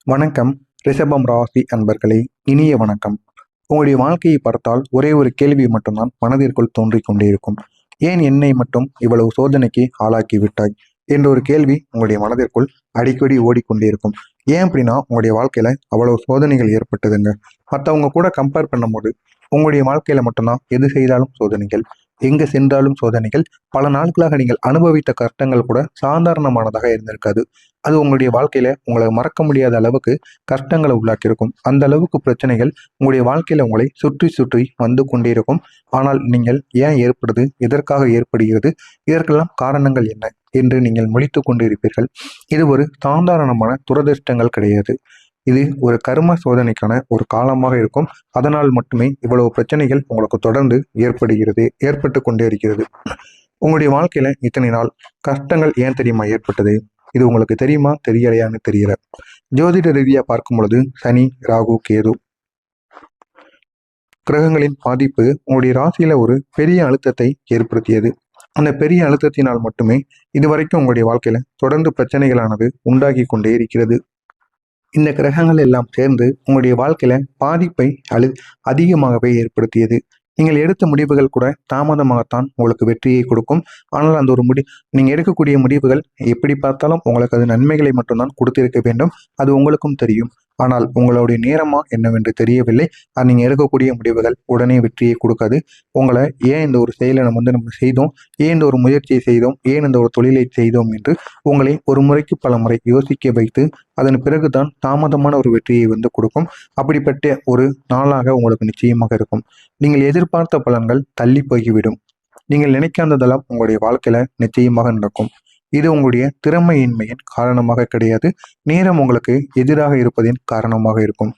வணக்கம். ரிஷபம் ராசி அன்பர்களே, இனிய வணக்கம். உங்களுடைய வாழ்க்கையை பார்த்தால் ஒரே ஒரு கேள்வி மட்டும்தான் மனதிற்குள் தோன்றிக் கொண்டே இருக்கும். ஏன் என்னை மட்டும் இவ்வளவு சோதனைக்கு ஆளாக்கி விட்டாய் என்ற ஒரு கேள்வி உங்களுடைய மனதிற்குள் அடிக்கடி ஓடிக்கொண்டே இருக்கும். ஏன் அப்படின்னா உங்களுடைய வாழ்க்கையில அவ்வளவு சோதனைகள் ஏற்பட்டதுங்க. மற்றவங்க கூட கம்பேர் பண்ணும்போது உங்களுடைய வாழ்க்கையில மட்டும்தான் எது செய்தாலும் சோதனைகள், எங்க சென்றாலும் சோதனைகள். பல நாட்களாக நீங்கள் அனுபவித்த கஷ்டங்கள் கூட சாதாரணமானதாக இருந்திருக்காது. அது உங்களுடைய வாழ்க்கையில உங்களை மறக்க முடியாத அளவுக்கு கஷ்டங்களை உள்ளாக்கியிருக்கும். அந்த அளவுக்கு பிரச்சனைகள் உங்களுடைய வாழ்க்கையில உங்களை சுற்றி சுற்றி வந்து கொண்டே இருக்கும். ஆனால் நீங்கள் ஏன் ஏற்படுது, எதற்காக ஏற்படுகிறது, இதற்கெல்லாம் காரணங்கள் என்ன என்று நீங்கள் முழித்துக் கொண்டிருப்பீர்கள். இது ஒரு சாதாரணமான துரதிர்ஷ்டங்கள் கிடையாது. இது ஒரு கர்ம சோதனைக்கான ஒரு காலமாக இருக்கும். அதனால் மட்டுமே இவ்வளவு பிரச்சனைகள் உங்களுக்கு தொடர்ந்து ஏற்பட்டு கொண்டே இருக்கிறது. உங்களுடைய வாழ்க்கையில இத்தனை நாள் கஷ்டங்கள் ஏன் தெரியுமா ஏற்பட்டது? இது உங்களுக்கு தெரியுமா தெரியலையான்னு தெரியல. ஜோதிட ரீதியா பார்க்கும் பொழுது சனி, ராகு, கேது கிரகங்களின் பாதிப்பு உங்களுடைய ராசியில ஒரு பெரிய அழுத்தத்தை ஏற்படுத்தியது. அந்த பெரிய அழுத்தத்தினால் மட்டுமே இதுவரைக்கும் உங்களுடைய வாழ்க்கையில தொடர்ந்து பிரச்சனைகளானது உண்டாகி கொண்டே இருக்கிறது. இந்த கிரகங்கள் எல்லாம் சேர்ந்து உங்களுடைய வாழ்க்கையில பாதிப்பை அதிகமாகவே ஏற்படுத்தியது. நீங்கள் எடுத்த முடிவுகள் கூட தாமதமாகத்தான் உங்களுக்கு வெற்றியை கொடுக்கும். ஆனால் அந்த ஒரு நீங்க எடுக்கக்கூடிய முடிவுகள் எப்படி பார்த்தாலும் உங்களுக்கு அது நன்மைகளை மட்டும்தான் கொடுத்திருக்க வேண்டும். அது உங்களுக்கும் தெரியும். ஆனால் உங்களுடைய நேரமா என்னவென்று தெரியவில்லை. அது நீங்க எடுக்கக்கூடிய முடிவுகள் உடனே வெற்றியை கொடுக்காது. உங்களை ஏன் இந்த ஒரு செயலை நம்ம செய்தோம், ஏன் இந்த ஒரு முயற்சியை செய்தோம், ஏன் இந்த ஒரு தொழிலை செய்தோம் என்று உங்களை ஒரு முறைக்கு பல முறை யோசிக்க வைத்து அதன் பிறகுதான் தாமதமான ஒரு வெற்றியை கொடுக்கும். அப்படிப்பட்ட ஒரு நாளாக உங்களுக்கு நிச்சயமாக இருக்கும். நீங்கள் எதிர்பார்த்த பலன்கள் தள்ளி போய்விடும். நீங்கள் நினைக்காததெல்லாம் உங்களுடைய வாழ்க்கையில நிச்சயமாக நடக்கும். இது உங்களுடைய திறமையின்மையின் காரணமாக கிடையாது. நேரம் உங்களுக்கு எதிராக இருப்பதின் காரணமாக இருக்கும்.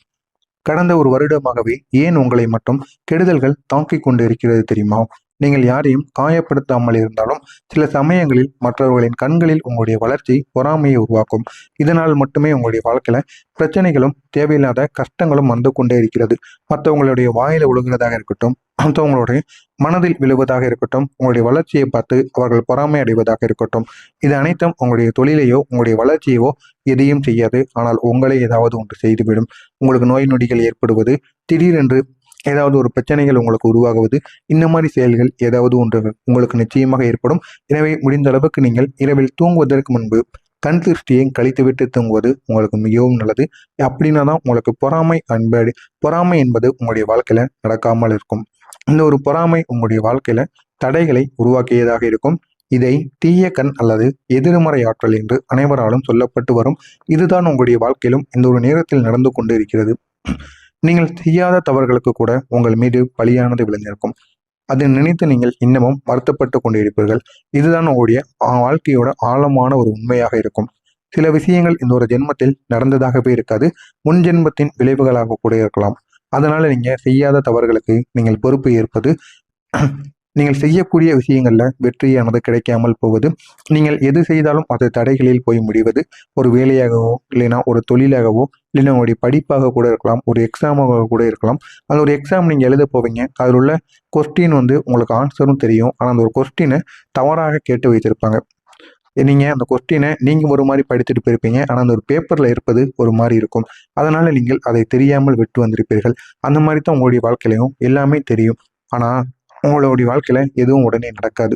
கடந்த ஒரு வருடமாகவே ஏன் உங்களை மட்டும் கெடுதல்கள் தாக்கிக் கொண்டு இருக்கிறது தெரியுமா? நீங்கள் யாரையும் காயப்படுத்தாமல் இருந்தாலும் சில சமயங்களில் மற்றவர்களின் கண்களில் உங்களுடைய வளர்ச்சி பொறாமையை உருவாக்கும். இதனால் மட்டுமே உங்களுடைய வாழ்க்கையில பிரச்சனைகளும் தேவையில்லாத கஷ்டங்களும் வந்து கொண்டே இருக்கிறது. மற்றவங்களுடைய வாயில விழுகிறதாக இருக்கட்டும், மற்றவங்களுடைய மனதில் விழுவதாக இருக்கட்டும், உங்களுடைய வளர்ச்சியை பார்த்து அவர்கள் பொறாமை அடைவதாக இருக்கட்டும், இது அனைத்தும் உங்களுடைய தொழிலையோ உங்களுடைய வளர்ச்சியோ எதையும் செய்யாது. ஆனால் உங்களை ஏதாவது ஒன்று செய்துவிடும். உங்களுக்கு நோய் நொடிகள் ஏற்படுவது, திடீரென்று ஏதாவது ஒரு பிரச்சனைகள் உங்களுக்கு உருவாகுவது, இந்த மாதிரி செயல்கள் ஏதாவது ஒன்று உங்களுக்கு நிச்சயமாக ஏற்படும். எனவே முடிந்த அளவுக்கு நீங்கள் இரவில் தூங்குவதற்கு முன்பு கண் திருஷ்டியை கழித்துவிட்டு தூங்குவது உங்களுக்கு மிகவும் நல்லது. அப்படின்னா தான் உங்களுக்கு பொறாமை என்பது உங்களுடைய வாழ்க்கையில நடக்காமல் இருக்கும். இந்த ஒரு பொறாமை உங்களுடைய வாழ்க்கையில தடைகளை உருவாக்கியதாக இருக்கும். இதை தீய கண் அல்லது எதிர்மறை ஆற்றல் என்று அனைவராலும் சொல்லப்பட்டு வரும். இதுதான் உங்களுடைய வாழ்க்கையிலும் இந்த ஒரு நேரத்தில் நடந்து கொண்டு இருக்கிறது. நீங்கள் செய்யாத தவறுகளுக்கு கூட உங்கள் மீது பலியானது விளைந்திருக்கும். அதை நினைத்து நீங்கள் இன்னமும் வருத்தப்பட்டு கொண்டிருப்பீர்கள். இதுதான் உங்களுடைய வாழ்க்கையோட ஆழமான ஒரு உண்மையாக இருக்கும். சில விஷயங்கள் இந்த ஒரு ஜென்மத்தில் நடந்ததாகவே இருக்காது. முன் ஜென்மத்தின் விளைவுகளாக கூட இருக்கலாம். அதனால நீங்க செய்யாத தவறுகளுக்கு நீங்கள் பொறுப்பு ஏற்பது, நீங்கள் செய்யக்கூடிய விஷயங்கள்ல வெற்றியானது கிடைக்காமல் போவது, நீங்கள் எது செய்தாலும் அது தடைகளில் போய் முடிவது, ஒரு வேலையாகவோ இல்லைன்னா ஒரு தொழிலாகவோ இல்லைன்னா உங்களுடைய படிப்பாக கூட இருக்கலாம், ஒரு எக்ஸாமாக கூட இருக்கலாம். அந்த ஒரு எக்ஸாம் நீங்கள் எழுத போவீங்க. அதில் உள்ள கொஸ்டின் உங்களுக்கு ஆன்சரும் தெரியும். ஆனால் அந்த ஒரு கொஸ்டினை தவறாக கேட்டு வைத்திருப்பாங்க. நீங்கள் அந்த கொஸ்டினை நீங்கள் ஒரு மாதிரி படித்துட்டு போயிருப்பீங்க. ஆனால் அந்த ஒரு பேப்பரில் இருப்பது ஒரு மாதிரி இருக்கும். அதனால நீங்கள் அதை தெரியாமல் விட்டு வந்திருப்பீர்கள். அந்த மாதிரி தான் உங்களுடைய வாழ்க்கையிலையும் எல்லாமே தெரியும். ஆனால் உங்களுடைய வாழ்க்கையில எதுவும் உடனே நடக்காது.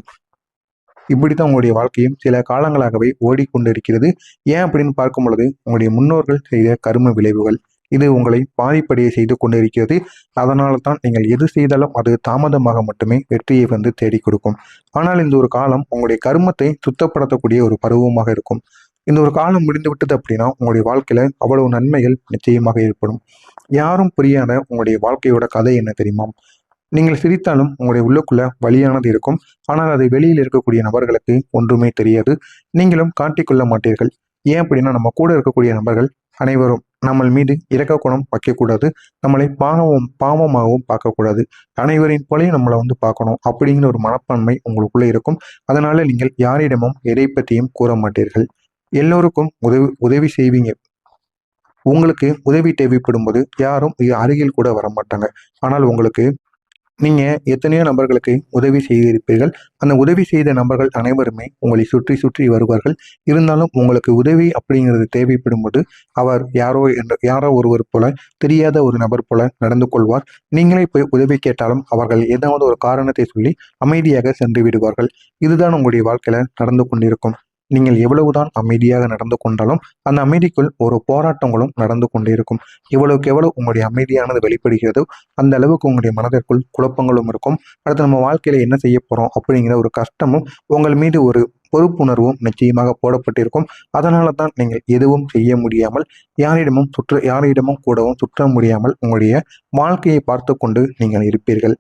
இப்படித்தான் உங்களுடைய வாழ்க்கையும் சில காலங்களாகவே ஓடிக்கொண்டிருக்கிறது. ஏன் அப்படின்னு பார்க்கும் பொழுது உங்களுடைய முன்னோர்கள் செய்த கர்ம விளைவுகள் இது உங்களை பாதிப்படைய செய்து கொண்டிருக்கிறது. அதனால தான் நீங்கள் எது செய்தாலும் அது தாமதமாக மட்டுமே வெற்றியை தேடி கொடுக்கும். ஆனால் இந்த ஒரு காலம் உங்களுடைய கர்மத்தை சுத்தப்படுத்தக்கூடிய ஒரு பருவமாக இருக்கும். இந்த ஒரு காலம் முடிந்து விட்டது அப்படின்னா உங்களுடைய வாழ்க்கையில அவ்வளவு நன்மைகள் நிச்சயமாக ஏற்படும். யாரும் புரியாத உங்களுடைய வாழ்க்கையோட கதை என்ன தெரியுமா? நீங்கள் சிரித்தாலும் உங்களுடைய உள்ளுக்குள்ள வலியானது இருக்கும். ஆனால் அதை வெளியில் இருக்கக்கூடிய நபர்களுக்கு ஒன்றுமே தெரியாது. நீங்களும் காட்டிக்கொள்ள மாட்டீர்கள். ஏன் அப்படின்னா நம்ம கூட இருக்கக்கூடிய நபர்கள் அனைவரும் நம்ம மீது இரக்க குணம் வைக்கக்கூடாது. நம்மளை பாவமாகவும் பார்க்கக்கூடாது. அனைவரின் போலையும் நம்மளை பார்க்கணும் அப்படிங்கிற ஒரு மனப்பான்மை உங்களுக்குள்ள இருக்கும். அதனால நீங்கள் யாரிடமும் எதை பற்றியும் கூற மாட்டீர்கள். எல்லோருக்கும் உதவி செய்வீங்க. உங்களுக்கு உதவி தேவைப்படும் போது யாரும் அருகில் கூட வர மாட்டாங்க. ஆனால் உங்களுக்கு நீங்கள் எத்தனையோ நபர்களுக்கு உதவி செய்திருப்பீர்கள். அந்த உதவி செய்த நபர்கள் அனைவருமே உங்களை சுற்றி சுற்றி வருவார்கள். இருந்தாலும் உங்களுக்கு உதவி அப்படிங்கிறது தேவைப்படும்போது அவர் யாரோ ஒருவர் போல, தெரியாத ஒரு நபர் போல நடந்து கொள்வார். நீங்களே போய் உதவி கேட்டாலும் அவர்கள் ஏதாவது ஒரு காரணத்தை சொல்லி அமைதியாக சென்று விடுவார்கள். இதுதான் உங்களுடைய வாழ்க்கையில நடந்து கொண்டிருக்கும். நீங்கள் எவ்வளவுதான் அமைதியாக நடந்து கொண்டாலும் அந்த அமைதிக்குள் ஒரு போராட்டங்களும் நடந்து கொண்டே இருக்கும். எவ்வளவுக்கு எவ்வளவு உங்களுடைய அமைதியானது வெளிப்படுகிறதோ அந்த அளவுக்கு உங்களுடைய மனதிற்குள் குழப்பங்களும் இருக்கும். அடுத்து நம்ம வாழ்க்கையில என்ன செய்ய போறோம் அப்படிங்கிற ஒரு கஷ்டமும் உங்கள் மீது ஒரு பொறுப்புணர்வும் நிச்சயமாக போடப்பட்டிருக்கும். அதனால தான் நீங்கள் எதுவும் செய்ய முடியாமல் யாரிடமும் கூடவும் சுற்ற முடியாமல் உங்களுடைய வாழ்க்கையை பார்த்து கொண்டு நீங்கள் இருப்பீர்கள்.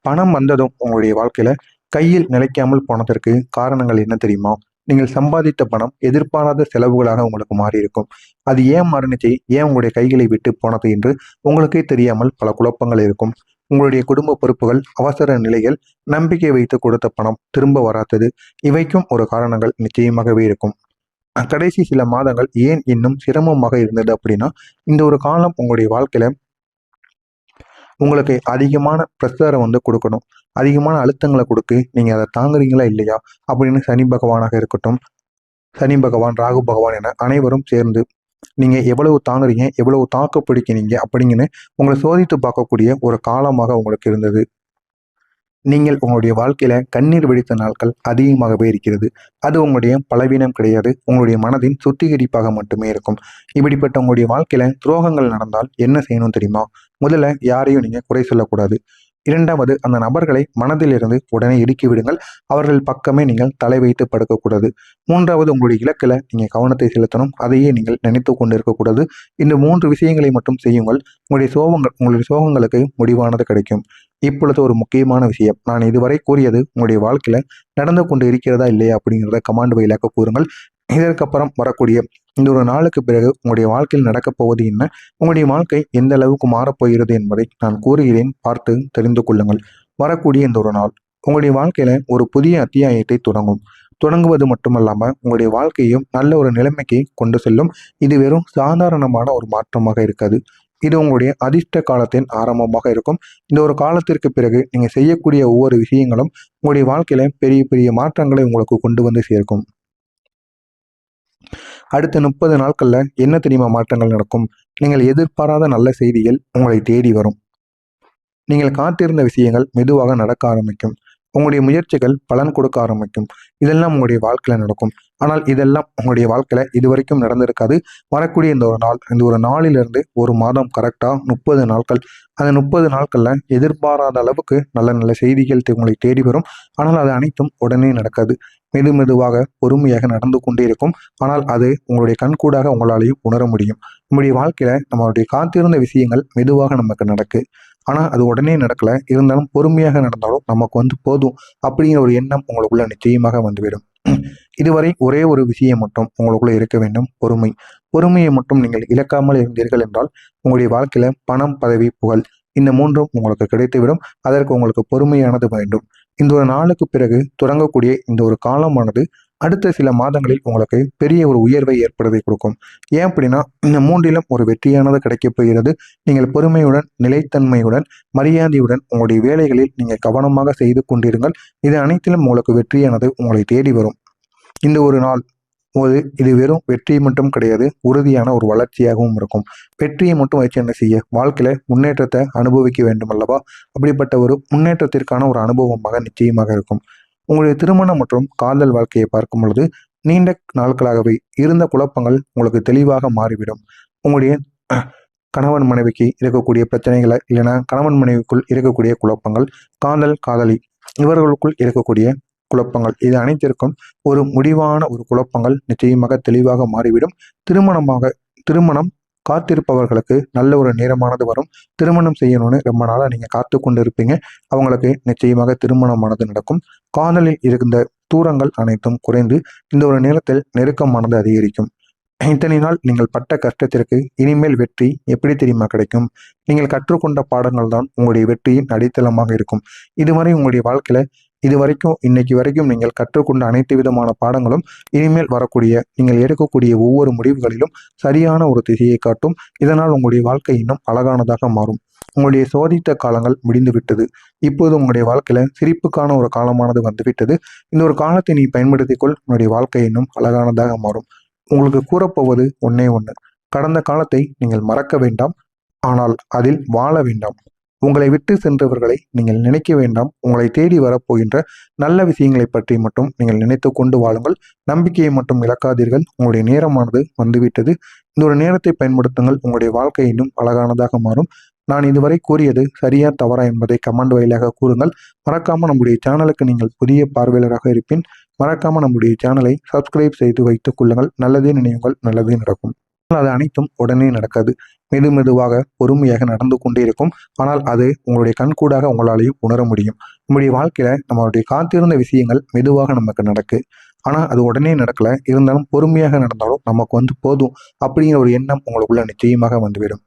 பணம் வந்ததும் உங்களுடைய வாழ்க்கையில கையில் நிலைக்காமல் போனதற்கு காரணங்கள் என்ன தெரியுமா? நீங்கள் சம்பாதித்த பணம் எதிர்பாராத செலவுகளாக உங்களுக்கு மாறி இருக்கும். அது ஏன் மாறினுச்சு, ஏன் உங்களுடைய கைகளை விட்டு போனது என்று உங்களுக்கே தெரியாமல் பல குழப்பங்கள் இருக்கும். உங்களுடைய குடும்ப பொறுப்புகள், அவசர நிலைகள், நம்பிக்கை வைத்து கொடுத்த பணம் திரும்ப வராதது, இவைக்கும் ஒரு காரணங்கள் நிச்சயமாகவே இருக்கும். கடைசி சில மாதங்கள் ஏன் இன்னும் சிரமமாக இருந்தது அப்படின்னா, இந்த ஒரு காலம் உங்களுடைய வாழ்க்கையில உங்களுக்கு அதிகமான ப்ரெஷரை கொடுக்கணும். அதிகமான அழுத்தங்களை கொடுத்து நீங்கள் அதை தாங்குறீங்களா இல்லையா அப்படின்னு சனி பகவானாக இருக்கட்டும், சனி பகவான், ராகு பகவான் என அனைவரும் சேர்ந்து நீங்கள் எவ்வளவு தாங்குறீங்க, எவ்வளவு தாக்கு பிடிக்கிறீங்க அப்படிங்கன்னு உங்களை சோதித்து பார்க்கக்கூடிய ஒரு காலமாக உங்களுக்கு இருந்தது. நீங்கள் உங்களுடைய வாழ்க்கையில கண்ணீர் வெடித்த நாட்கள் அதிகமாகவே இருக்கிறது. அது உங்களுடைய பலவீனம் கிடையாது, உங்களுடைய மனதின் சுத்திகரிப்பாக மட்டுமே இருக்கும். இப்படிப்பட்ட உங்களுடைய வாழ்க்கையில துரோகங்கள் நடந்தால் என்ன செய்யணும் தெரியுமா? முதல்ல யாரையும் நீங்க குறை சொல்லக்கூடாது. இரண்டாவது, அந்த நபர்களை மனதிலிருந்து உடனே இடுக்கி விடுங்கள். அவர்கள் பக்கமே நீங்கள் தலை வைத்து படுக்கக்கூடாது. மூன்றாவது, உங்களுடைய இலக்கில் நீங்கள் கவனத்தை செலுத்தணும். அதையே நீங்கள் நினைத்து கொண்டு இருக்கக்கூடாது. இந்த 3 விஷயங்களை மட்டும் செய்யுங்கள். உங்களுடைய சோகங்களுக்கு முடிவானது கிடைக்கும். இப்பொழுது ஒரு முக்கியமான விஷயம், நான் இதுவரை கூறியது உங்களுடைய வாழ்க்கையில நடந்து கொண்டு இருக்கிறதா இல்லையா அப்படிங்கிறத கமாண்ட் வழியாக கூறுங்கள். இதற்கப்புறம் வரக்கூடிய இந்த ஒரு நாளுக்கு பிறகு உங்களுடைய வாழ்க்கையில் நடக்கப் போவது என்ன, உங்களுடைய வாழ்க்கை எந்த அளவுக்கு மாறப்போகிறது என்பதை நான் கூறுகிறேன், பார்த்து தெரிந்து கொள்ளுங்கள். வரக்கூடிய இந்த ஒரு நாள் உங்களுடைய வாழ்க்கையில ஒரு புதிய அத்தியாயத்தை தொடங்குவது மட்டுமல்லாமல் உங்களுடைய வாழ்க்கையும் நல்ல ஒரு நிலைமைக்கு கொண்டு செல்லும். இது வெறும் சாதாரணமான ஒரு மாற்றமாக இருக்காது. இது உங்களுடைய அதிர்ஷ்ட காலத்தின் ஆரம்பமாக இருக்கும். இந்த ஒரு காலத்திற்கு பிறகு நீங்க செய்யக்கூடிய ஒவ்வொரு விஷயங்களும் உங்களுடைய வாழ்க்கையில பெரிய பெரிய மாற்றங்களை உங்களுக்கு கொண்டு வந்து சேர்க்கும். அடுத்த 30 நாட்கள்ல என்ன தெரியுமா மாற்றங்கள் நடக்கும்? நீங்கள் எதிர்பாராத நல்ல செய்திகள் உங்களை தேடி வரும். நீங்கள் காத்திருந்த விஷயங்கள் மெதுவாக நடக்க ஆரம்பிக்கும். உங்களுடைய முயற்சிகள் பலன் கொடுக்க ஆரம்பிக்கும். இதெல்லாம் உங்களுடைய வாழ்க்கையில நடக்கும். ஆனால் இதெல்லாம் உங்களுடைய வாழ்க்கையில இதுவரைக்கும் நடந்திருக்காது. வரக்கூடிய இந்த ஒரு நாளிலிருந்து ஒரு மாதம் கரெக்டா 30 நாட்கள். அந்த 30 நாட்கள்ல எதிர்பாராத அளவுக்கு நல்ல நல்ல செய்திகள் உங்களை தேடி வரும். ஆனால் அது அனைத்தும் உடனே நடக்காது. மெதுவாக பொறுமையாக நடந்து கொண்டே இருக்கும். ஆனால் அது உங்களுடைய கண்கூடாக உங்களாலையும் உணர முடியும். நம்முடைய வாழ்க்கையில நம்மளுடைய காத்திருந்த விஷயங்கள் மெதுவாக நமக்கு நடக்கு. ஆனா அது உடனே நடக்கல. இருந்தாலும் பொறுமையாக நடந்தாலும் நமக்கு போதும் அப்படிங்கிற ஒரு எண்ணம் உங்களுக்குள்ள நிச்சயமாக வந்துவிடும். இதுவரை ஒரே ஒரு விஷயம் மட்டும் உங்களுக்குள்ள இருக்க வேண்டும், பொறுமை. பொறுமையை மட்டும் நீங்கள் இழக்காமல் இருந்தீர்கள் என்றால் உங்களுடைய வாழ்க்கையில பணம், பதவி, புகழ் இந்த 3ம் உங்களுக்கு கிடைத்துவிடும். அதற்கு உங்களுக்கு பொறுமையானது வேண்டும். இந்த ஒரு நாளுக்கு பிறகு தொடங்கக்கூடிய இந்த ஒரு காலமானது அடுத்த சில மாதங்களில் உங்களுக்கு பெரிய ஒரு உயர்வை ஏற்படுத்தி கொடுக்கும். ஏன் அப்படின்னா, இந்த 3லும் ஒரு வெற்றியானது கிடைக்கப் போகிறது. நீங்கள் பொறுமையுடன், நிலைத்தன்மையுடன், மரியாதையுடன் உங்களுடைய வேலைகளில் நீங்கள் கவனமாக செய்து கொண்டிருங்கள். இது அனைத்திலும் உங்களுக்கு வெற்றியானது உங்களை தேடி வரும். இந்த ஒரு நாள் இது வெறும் வெற்றி மட்டும் கிடையாது, உறுதியான ஒரு வளர்ச்சியாகவும் இருக்கும். வெற்றியை மட்டும் வச்சு என்ன செய்ய, வாழ்க்கையில முன்னேற்றத்தை அனுபவிக்க வேண்டும் அல்லவா? அப்படிப்பட்ட ஒரு முன்னேற்றத்திற்கான ஒரு அனுபவமாக நிச்சயமாக இருக்கும். உங்களுடைய திருமணம் மற்றும் காதல் வாழ்க்கையை பார்க்கும் பொழுது நீண்ட நாட்களாகவே இருந்த குழப்பங்கள் உங்களுக்கு தெளிவாக மாறிவிடும். உங்களுடைய கணவன் மனைவிக்கு இருக்கக்கூடிய பிரச்சனைகளை, இல்லைன்னா கணவன் மனைவிக்குள் இருக்கக்கூடிய குழப்பங்கள், காதலி இவர்களுக்குள் இருக்கக்கூடிய குழப்பங்கள், இது அனைத்திற்கும் ஒரு முடிவான ஒரு குழப்பங்கள் நிச்சயமாக தெளிவாக மாறிவிடும். திருமணம் காத்திருப்பவர்களுக்கு நல்ல ஒரு நேரமானது வரும். திருமணம் செய்யணும்னு ரொம்ப நாளாக நீங்கள் காத்து கொண்டு இருப்பீங்க. அவங்களுக்கு நிச்சயமாக திருமணமானது நடக்கும். காதலில் இருந்த தூரங்கள் அனைத்தும் குறைந்து இந்த ஒரு நேரத்தில் நெருக்கமானது அதிகரிக்கும். இத்தனை நாள் நீங்கள் பட்ட கஷ்டத்திற்கு இனிமேல் வெற்றி எப்படி தெரியுமா கிடைக்கும்? நீங்கள் கற்றுக்கொண்ட பாடங்கள் தான் உங்களுடைய வெற்றியின் அடித்தளமாக இருக்கும். இதுவரை உங்களுடைய வாழ்க்கையில இன்னைக்கு வரைக்கும் நீங்கள் கற்றுக்கொண்ட அனைத்து விதமான பாடங்களும் இனிமேல் வரக்கூடிய நீங்கள் எடுக்கக்கூடிய ஒவ்வொரு முடிவுகளிலும் சரியான ஒரு திசையை காட்டும். இதனால் உங்களுடைய வாழ்க்கை இன்னும் அழகானதாக மாறும். உங்களுடைய சோதித்த காலங்கள் முடிந்து விட்டது. இப்போது உங்களுடைய வாழ்க்கையில சிரிப்புக்கான ஒரு காலமானது வந்துவிட்டது. இந்த ஒரு காலத்தை நீ பயன்படுத்திக்கொள். உன்னுடைய வாழ்க்கை இன்னும் அழகானதாக மாறும். உங்களுக்கு கூறப்போவது ஒன்னே ஒன்று. கடந்த காலத்தை நீங்கள் மறக்க வேண்டாம். ஆனால் அதில் வாழ வேண்டாம். உங்களை விட்டு சென்றவர்களை நீங்கள் நினைக்க வேண்டாம். உங்களை தேடி வரப்போகின்ற நல்ல விஷயங்களை பற்றி மட்டும் நீங்கள் நினைத்து கொண்டு வாழுங்கள். நம்பிக்கையை மட்டும் இழக்காதீர்கள். உங்களுடைய நேரமானது வந்துவிட்டது. இந்த ஒரு நேரத்தை பயன்படுத்துங்கள். உங்களுடைய வாழ்க்கை இன்னும் அழகானதாக மாறும். நான் இதுவரை கூறியது சரியா தவறா என்பதை கமெண்ட் வாயிலாக கூறுங்கள். மறக்காம நம்முடைய சேனலுக்கு நீங்கள் புதிய பார்வையாளராக இருப்பின் மறக்காம நம்முடைய சேனலை சப்ஸ்கிரைப் செய்து வைத்துக் கொள்ளுங்கள். நல்லதே நினைவுங்கள், நல்லதே நடக்கும். அது அனைத்தும் உடனே நடக்காது. மெதுவாக பொறுமையாக நடந்து கொண்டே இருக்கும். ஆனால் அது உங்களுடைய கண்கூடாக உங்களாலையும் உணர முடியும். நம்முடைய வாழ்க்கையில நம்மளுடைய காத்திருந்த விஷயங்கள் மெதுவாக நமக்கு நடக்கு. ஆனா அது உடனே நடக்கல. இருந்தாலும் பொறுமையாக நடந்தாலும் நமக்கு போதும் அப்படிங்கிற ஒரு எண்ணம் உங்களுக்குள்ள நிச்சயமாக வந்துவிடும்.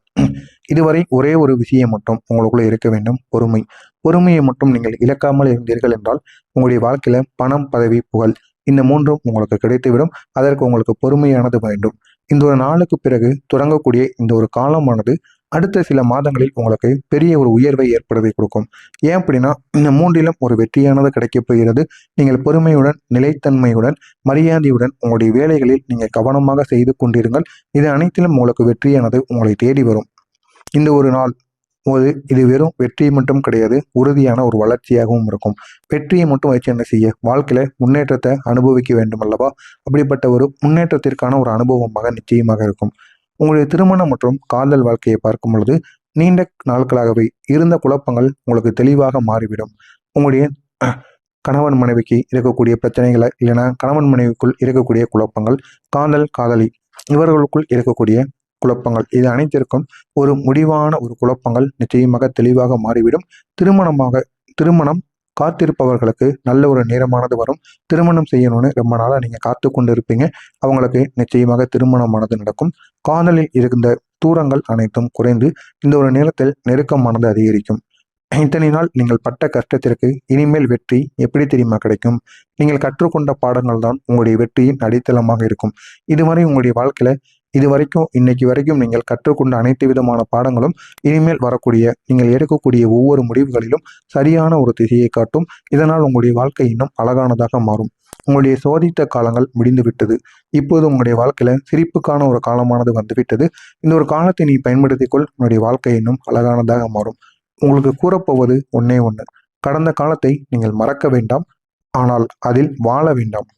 இதுவரை ஒரே ஒரு விஷயம் மட்டும் உங்களுக்குள்ள இருக்க வேண்டும், பொறுமை. பொறுமையை மட்டும் நீங்கள் இழக்காமல் இருந்தீர்கள் என்றால் உங்களுடைய வாழ்க்கையில பணம், பதவி, புகழ் இந்த மூன்றும் உங்களுக்கு கிடைத்துவிடும். அதற்கு உங்களுக்கு பொறுமையானது வேண்டும். இந்த ஒரு நாளுக்கு பிறகு தொடங்கக்கூடிய இந்த ஒரு காலமானது அடுத்த சில மாதங்களில் உங்களுக்கு பெரிய ஒரு உயர்வை ஏற்படுத்தி கொடுக்கும். ஏன் அப்படின்னா இந்த மூன்றிலும் ஒரு வெற்றியானது கிடைக்கப் போகிறது. நீங்கள் பொறுமையுடன், நிலைத்தன்மையுடன், மரியாதையுடன் உங்களுடைய வேலைகளில் நீங்கள் கவனமாக செய்து கொண்டிருங்கள். இது அனைத்திலும் உங்களுக்கு வெற்றியானது உங்களை தேடி வரும். இந்த ஒரு நாள் இது வெறும் வெற்றி மட்டும் கிடையாது, உறுதியான ஒரு வளர்ச்சியாகவும் இருக்கும். வெற்றியை மட்டும் வச்சு என்ன செய்ய, வாழ்க்கையில முன்னேற்றத்தை அனுபவிக்க வேண்டும் அல்லவா? அப்படிப்பட்ட ஒரு முன்னேற்றத்திற்கான ஒரு அனுபவமாக நிச்சயமாக இருக்கும். உங்களுடைய திருமணம் மற்றும் காதல் வாழ்க்கையை பார்க்கும் பொழுது நீண்ட நாட்களாகவே இருந்த குழப்பங்கள் உங்களுக்கு தெளிவாக மாறிவிடும். உங்களுடைய கணவன் மனைவிக்கு இருக்கக்கூடிய பிரச்சனைகளை, இல்லைன்னா கணவன் மனைவிக்குள் இருக்கக்கூடிய குழப்பங்கள், காதல் காதலி இவர்களுக்குள் இருக்கக்கூடிய குழப்பங்கள், இது அனைத்திற்கும் ஒரு முடிவான ஒரு குழப்பங்கள் நிச்சயமாக தெளிவாக மாறிவிடும். திருமணம் காத்திருப்பவர்களுக்கு நல்ல ஒரு நேரமானது வரும். திருமணம் செய்யணும்னு ரொம்ப நாளாக நீங்கள் காத்து கொண்டு இருப்பீங்க. அவங்களுக்கு நிச்சயமாக திருமணமானது நடக்கும். காதலில் இருந்த தூரங்கள் அனைத்தும் குறைந்து இந்த ஒரு நேரத்தில் நெருக்கமானது அதிகரிக்கும். இத்தனை நாள் நீங்கள் பட்ட கஷ்டத்திற்கு இனிமேல் வெற்றி எப்படி தெரியுமா கிடைக்கும்? நீங்கள் கற்றுக்கொண்ட பாடங்கள் தான் உங்களுடைய வெற்றியின் அடித்தளமாக இருக்கும். இதுவரை உங்களுடைய வாழ்க்கையில இன்னைக்கு வரைக்கும் நீங்கள் கற்றுக்கொண்ட அனைத்து விதமான பாடங்களும் இனிமேல் வரக்கூடிய நீங்கள் எடுக்கக்கூடிய ஒவ்வொரு முடிவுகளிலும் சரியான ஒரு திசையை காட்டும். இதனால் உங்களுடைய வாழ்க்கை இன்னும் அழகானதாக மாறும். உங்களுடைய சோதித்த காலங்கள் முடிந்து விட்டது. இப்போது உங்களுடைய வாழ்க்கையில சிரிப்புக்கான ஒரு காலமானது வந்துவிட்டது. இந்த ஒரு காலத்தை நீ பயன்படுத்திக்கொள். உன்னுடைய வாழ்க்கை இன்னும் அழகானதாக மாறும். உங்களுக்கு கூறப்போவது ஒன்னே ஒன்று. கடந்த காலத்தை நீங்கள் மறக்க வேண்டாம். ஆனால் அதில் வாழ வேண்டாம்.